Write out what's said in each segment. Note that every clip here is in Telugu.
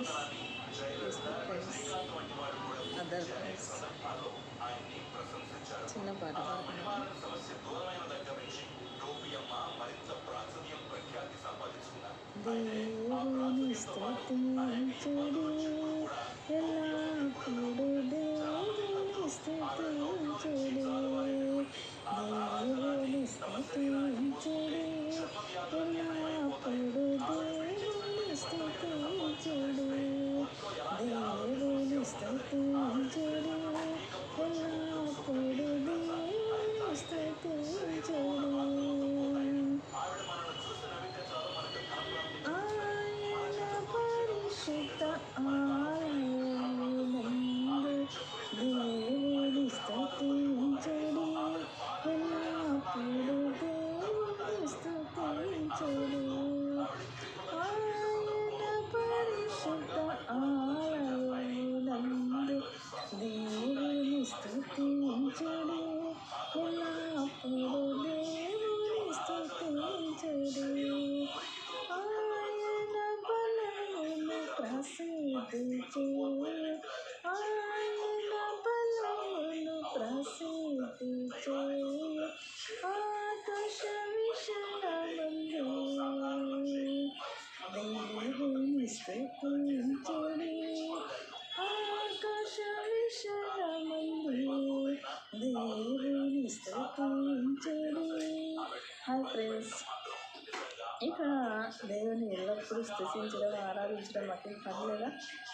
Friends, Facebook friends, other friends, చిన్న పాట పాడుకున్నాము. దేవుని స్తుతించుడి ఎల్లప్పుడు, దేవుని స్తుతించుడి, దేవుని స్తుతించుడి ఎల్లప్పుడు, దేవుని స్తుతించుడి, దేవుని స్తుతించుడి ఎల్లప్పుడు, దేవుని స్తుతించుడి. ఆయన పరిశుద్ధ ఆలయమునందు దేవుని స్తుతించుడి ఎల్లప్పుడు, దేవుని స్తుతించుడి. ఆయన పరిశుద్ధ ఆలయమునందు దేవుని స్తుతించుడి ఎల్లప్పుడు, దేవుని స్తుతించుడి. ఆయన బలమును ప్రసిద్ధి చేయి, ఆయన బలమును ప్రసిద్ధి చేయి, ఆకాశ విశాలమందు దేవుని స్తుతించుడి, ఆకాశ విశాలమందు దేవుని స్తుతించుడి. హాయ్ ఫ్రెండ్స్, ఇక్కడ దేవుని ఎల్లప్పుడూ స్తుతించడం, ఆరాధించడం, మాకేం పని లేదా,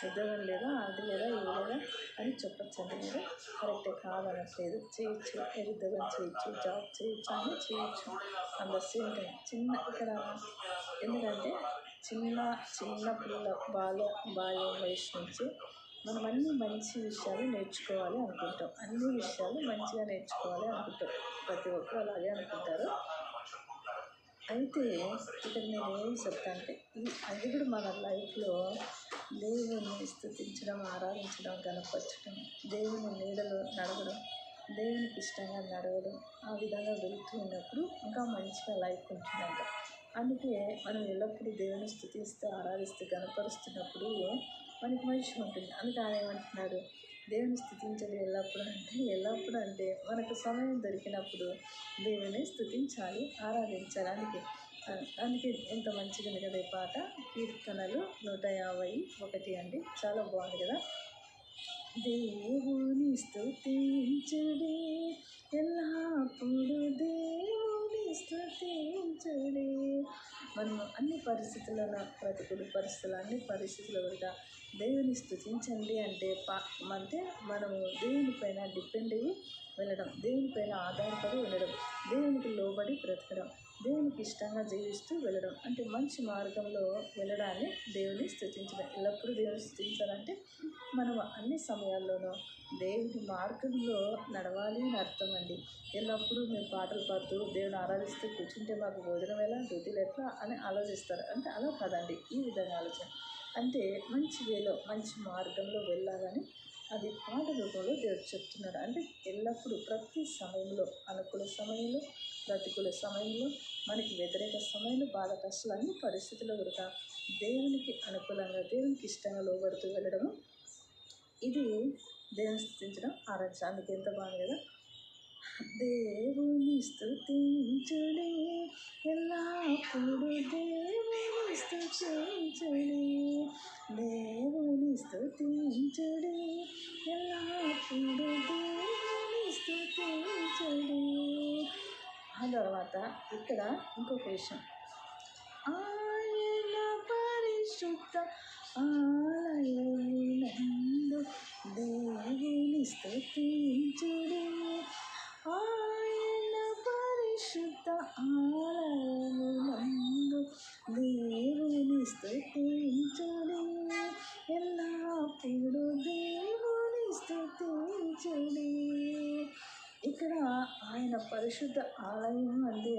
ఉద్యోగం లేదా, అది లేదా, ఇది లేదా అని చెప్పచ్చండి. మీరు కరెక్టే కాదనట్లేదు, చేయొచ్చు, ఉద్యోగం చేయొచ్చు, జాబ్ చేయొచ్చు, అని చేయొచ్చు. అండ్ ద సేమ్ టైం ఇక్కడ ఎందుకంటే చిన్న పిల్ల బాల్యం వయసు నుంచి మనం అన్ని మంచి విషయాలు నేర్చుకోవాలి అనుకుంటాం, అన్ని విషయాలు మంచిగా నేర్చుకోవాలి అనుకుంటాం. ప్రతి ఒక్కరు అలాగే అనుకుంటారు. అయితే ఇక్కడ నేను ఏం చెప్తా అంటే, అది కూడా మన లైఫ్లో దేవుని స్తుతించడం, ఆరాధించడం, గణపరచడం, దేవుని నీడలో నడవడం, దేవునికి ఇష్టంగా నడవడం, ఆ విధంగా వెళుతూ ఉన్నప్పుడు ఇంకా మంచిగా లైఫ్ ఉంటుందంట. అందుకే మనం ఎల్లప్పుడూ దేవుని స్తుతిస్తూ, ఆరాధిస్తూ, గణపరుస్తున్నప్పుడు మనకి మంచిగా ఉంటుంది. అందుకే ఆయన ఏమంటున్నాడు, దేవుని స్థుతించాలి ఎల్లప్పుడు అంటే మనకు సమయం దొరికినప్పుడు దేవుని స్తుతించాలి, ఆరాధించాలి. అందుకే ఎంత మంచిగా ఉంది కదా ఈ పాట. కీర్తనలు 151 అండి, చాలా బాగుంది కదా. దేవుని స్తుతించుడి ఎల్లప్పుడు, దేవుని స్తుతించుడి. మనం అన్ని పరిస్థితులలో, ప్రతికూల పరిస్థితులు, అన్ని పరిస్థితుల వల్ల దేవుని స్తుతించండి అంటే మనము దేవునిపైన డిపెండ్ అయ్యి వెళ్ళడం, దేవునిపైన ఆధారపడి ఉండడం, దేవునికి లోబడి బ్రతకడం, దేవునికి ఇష్టంగా జీవిస్తూ వెళ్ళడం, అంటే మంచి మార్గంలో వెళ్ళడాన్ని దేవుని స్తుతించడం. ఎల్లప్పుడూ దేవుని స్తుతించాలంటే మనం అన్ని సమయాల్లోనూ దేవుని మార్గంలో నడవాలి అని అర్థం అండి. ఎల్లప్పుడూ మేము పాటలు పాడుతూ దేవుని ఆరాధిస్తూ కూర్చుంటే మాకు భోజనం ఎలా, డ్యూటీలు ఎట్లా అని ఆలోచిస్తారు. అంటే అలా కాదండి, ఈ విధంగా ఆలోచన అంటే మంచి వేలో, మంచి మార్గంలో వెళ్ళాలని అది పాట రూపంలో దేవుడు చెప్తున్నాడు. అంటే ఎల్లప్పుడూ ప్రతి సమయంలో, అనుకూల సమయంలో, ప్రతికూల సమయంలో, మనకి వ్యతిరేక సమయంలో, బాధ కష్టాలు, అన్ని పరిస్థితుల్లో కూడా దేవునికి అనుకూలంగా, దేవునికి ఇష్టంగా లోబడుతూ వెళ్ళడము, ఇది దేవుని స్తుతించడం, ఆరాధించడం. అందుకే ఎంత బాగుంది కదా. దేవుని స్తుతించుడి ఎల్లప్పుడు, దేవుని స్తుతించుడి, దేవుని స్తుతించుడి ఎల్లప్పుడు, దేవుని స్తుతించుడి. ఆ తర్వాత ఇక్కడ ఇంకొక విషయం, ఆయన పరిశుద్ధ ఆలయమునందు దేవుని స్తుతించుడి, ఆయన పరిశుద్ధ ఆలయమునందు దేవుని స్తుతించుడి ఎల్లప్పుడు, దేవుని స్తుతించుడి. ఇక్కడ ఆయన పరిశుద్ధ ఆలయం అంటే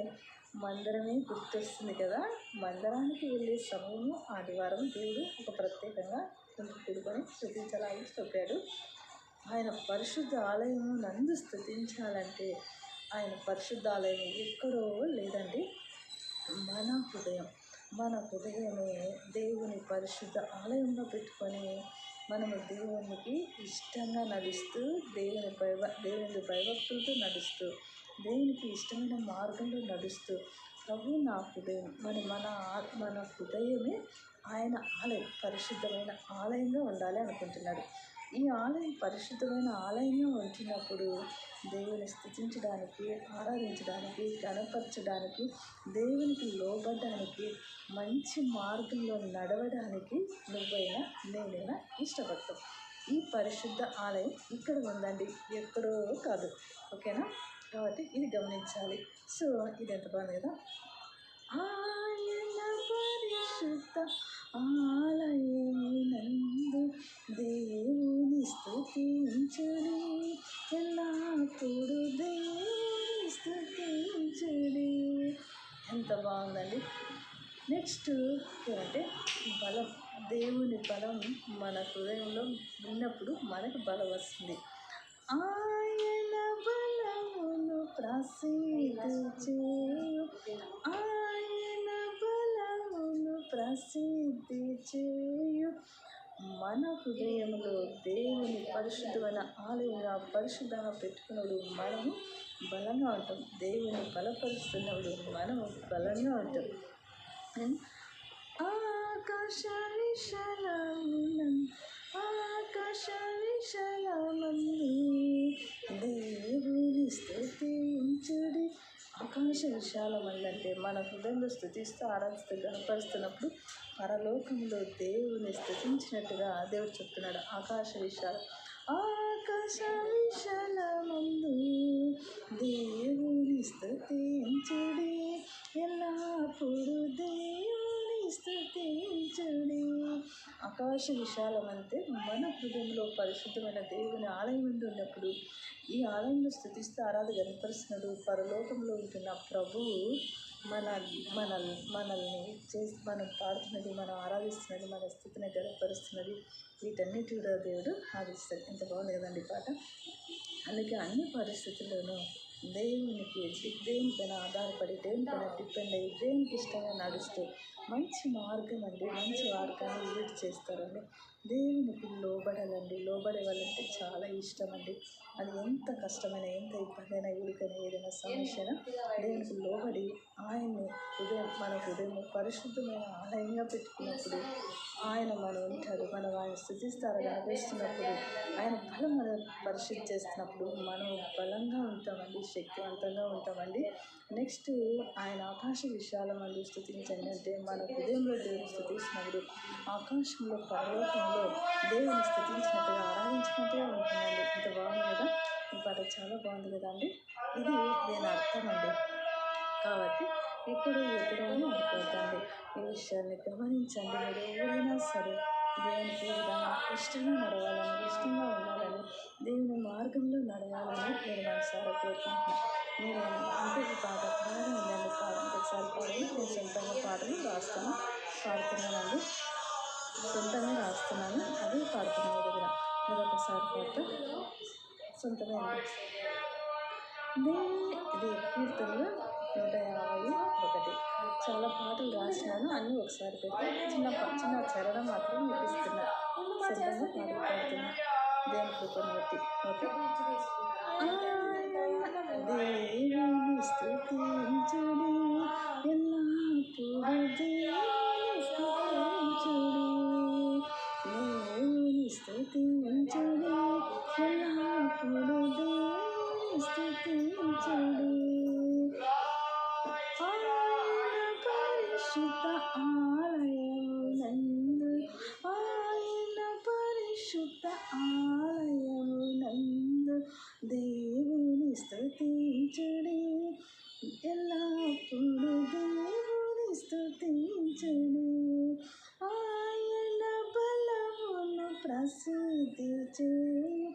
మందిరమే గుర్తొస్తుంది కదా. మందిరానికి వెళ్ళే సమయము ఆదివారం దేవుడు ఒక ప్రత్యేకంగా కూడుకొని స్తుతించాలని చెప్పాడు. ఆయన పరిశుద్ధ ఆలయము నందు స్తుతించాలంటే ఆయన పరిశుద్ధ ఆలయం ఎక్కడో లేదండి, మన హృదయం. మన హృదయమే దేవుని పరిశుద్ధ ఆలయంలో పెట్టుకొని మనము దేవునికి ఇష్టంగా నడుస్తూ దేవుని భయభక్తులతో నడుస్తూ దేవునికి ఇష్టమైన మార్గంలో నడుస్తూ ప్రభు నా హృదయం మన హృదయమే ఆయన ఆలయం, పరిశుద్ధమైన ఆలయంగా ఉండాలి అనుకుంటున్నాడు. ఈ ఆలయం పరిశుద్ధమైన ఆలయంగా ఉంచినప్పుడు దేవుని స్తుతించడానికి, ఆరాధించడానికి, గణపరచడానికి, దేవునికి లోబడడానికి, మంచి మార్గంలో నడవడానికి నువ్వైనా నేనైనా ఇష్టపడతాం. ఈ పరిశుద్ధ ఆలయం ఇక్కడ ఉందండి, ఎక్కడో కాదు. ఓకేనా? కాబట్టి ఇది గమనించాలి. సో ఇది ఎంత బాగుంది కదా. ఆయన పరిశుద్ధ ఆలయమునందు దేవుని స్తుతించుడి, ఎల్లప్పుడూ దేవుని స్తుతించుడి. ఎంత బాగుందండి. నెక్స్ట్ ఏంటంటే బలం. దేవుని బలం మన హృదయంలో ఉన్నప్పుడు మనకు బలం వస్తుంది. ఆయన బలమును ప్రసిద్ధి చేయు, ఆయన బలమును ప్రసిద్ధి చేయు. మన హృదయంలో దేవుని పరిశుద్ధమైన ఆలయంగా పరిశుద్ధంగా పెట్టుకున్నప్పుడు మనము బలంగా ఉంటాం. దేవుని బలపరుస్తున్నప్పుడు మనము బలంగా ఉంటాం. ఆకాశ విశాలమందు దేవుని స్తుతించుడి. ఆకాశ విశాలమందంటే మన హృదయంలో స్తుతిస్తూ ఆరాధిస్తూ గణపరుస్తున్నప్పుడు పరలోకంలో దేవుని స్తుతించినట్టుగా దేవుడు చెప్తున్నాడు. ఆకాశ విశాలమందు దేవుని స్తుతించుడి, ఎల్లప్పుడూ దేవుని స్తుతించుడి. ఆకాశ విశాలం అంటే మన హృదయంలో పరిశుద్ధమైన దేవుని ఆలయం నుండి ఉన్నప్పుడు ఈ ఆలయంలో స్తుతిస్తూ గణపరుస్తున్నాడు. పరలోకంలో ఉంటున్న ప్రభువు మనల్ని చేసి మనం పాడుతున్నది, మనం ఆరాధిస్తున్నది, మన స్థితిని గణపరుస్తున్నది, వీటన్నిటి కూడా దేవుడు ఆదిస్తాడు. ఎంత బాగుంది కదండి పాట. అందుకే అన్ని పరిస్థితుల్లోనూ దేవునిపైన ఆధారపడి, దేవునిపైన డిపెండ్ అయ్యి, దేవునికి ఇష్టంగా నడుస్తూ మంచి మార్గం అండి, మంచి మార్గాన్ని లీడ్ చేస్తారండి. దేవునికి లోబడాలండి. లోబడే వాళ్ళంటే చాలా ఇష్టం అండి. అది ఎంత కష్టమైన, ఎంత ఇబ్బంది అయినా, ఎవరికైనా ఏదైనా సమస్యనా దేవునికి లోబడి ఆయన్ని మన హృదయం పరిశుద్ధమైన ఆలయంగా పెట్టుకున్నప్పుడు ఆయన మనం ఉంటాడు. మనం ఆయన స్థుతిస్తారు కనిపిస్తున్నప్పుడు ఆయన బలం మనం పరిశుద్ధి చేస్తున్నప్పుడు మనం బలంగా ఉంటామండి, శక్తివంతంగా ఉంటామండి. నెక్స్ట్ ఆయన ఆకాశ విశాలమందు స్తుతించండి అంటే మన హృదయంలో దేవుని స్తుతిస్తున్నప్పుడు ఆకాశంలో పరలోకంలో దేవుని స్తుతించినట్టుగా ఆరాధించినట్టుగా ఉంటుందండి. ఇంత బాగుంది కదా. ఈ పాట చాలా బాగుంది కదా అండి. ఇది దీని అర్థం అండి. కాబట్టి ఎప్పుడూ ఎదురైనా అనుకోవద్దండి. ఈ విషయాన్ని గమనించండి. మీరు ఎవరైనా సరే దేవునికి ఇష్టంగా నడవాలని, ఇష్టంగా ఉండాలని, దేవుని మార్గంలో నడవాలని నేను మనసారా కోరుకుంటున్నాను. నేను అంటే ఈ పాట బాగా ఉందండి. ఒకసారి పాడని నేను సొంతంగా పాటలు పాడుతున్నానండి. సొంతంగా రాస్తున్నాను, అదే పాడుతున్నాను దగ్గర. మీరు ఒకసారి పాట సొంతంగా ఇది కీర్తనలు 151. చాలా పాటలు రాసినాను, అన్నీ ఒకసారి పెట్టి చిన్న చరణం మాత్రం మీకు ఇస్తున్నా. సొంతంగా పాడుతున్నా దేవుని కృపను బట్టి. ఓకే. దేవుని స్తుతించుడి, ఎల్లప్పుడూ దేవుని స్తుతించుడి, దేవుని స్తుతించుడి, ఎల్లప్పుడూ దేవుని స్తుతించుడి. ఆయన పరిశుద్ధ ఆలయమునందు, ఆయన పరిశుద్ధ ఆలయమునందు దేవుని స్తుతించుడి, ఎల్లప్పుడూ దేవుని స్తుతించుడి. ఆయన బలమును ప్రసిద్ధి చేయు,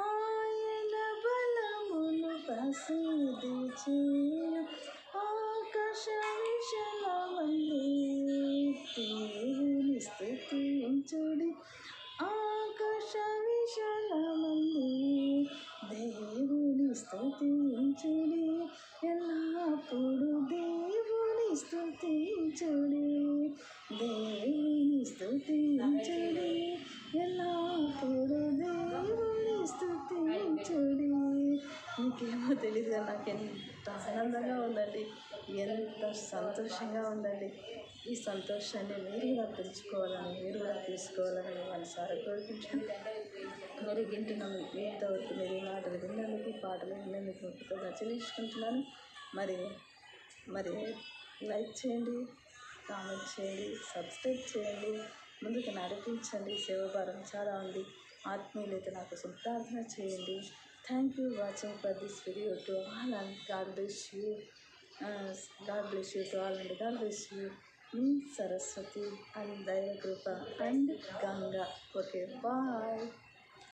ఆయన బలమును ప్రసిద్ధి చేయు. ఆకాశ విశాలమందు దేవుని స్తుతించుడి, ఆకాశ విశాలమందు దేవుని స్తుతించుడి, ఎల్లప్పుడూ దేవుని స్తుతించుడి. దేవుని స్తుతించుడి, ఎల్లప్పుడూ దేవుని స్తుతించుడి. మీకేమో తెలియదు కానీ నాకు ఎంత ఆనందంగా ఉందండి, ఎంత సంతోషంగా ఉందండి. ఈ సంతోషాన్ని మీరు కూడా పెంచుకోవాలని, మీరు కూడా తీసుకోవాలని నేను మనసారా కోరుకుంటున్నాను. మీరు వింటున్నాను ఇంతవరకు మీరు ఈ మాటలు విన్నందుకు, పాటలు విన్నందుకు కృతజ్ఞతలు చెల్లించుకుంటున్నాను. మరి మరి లైక్ చేయండి, కామెంట్ చేయండి, సబ్స్క్రైబ్ చేయండి, ముందుకు నడిపించండి. సేవాభారం చాలా ఉంది. ఆత్మీయులైతే నా కోసం ప్రార్థన చేయండి. Thank you watching for this video to all and God bless you. God bless you to all and God bless you. మీ సరస్వతి అండ్ దైవ కృప అండ్ గంగా. Okay, bye.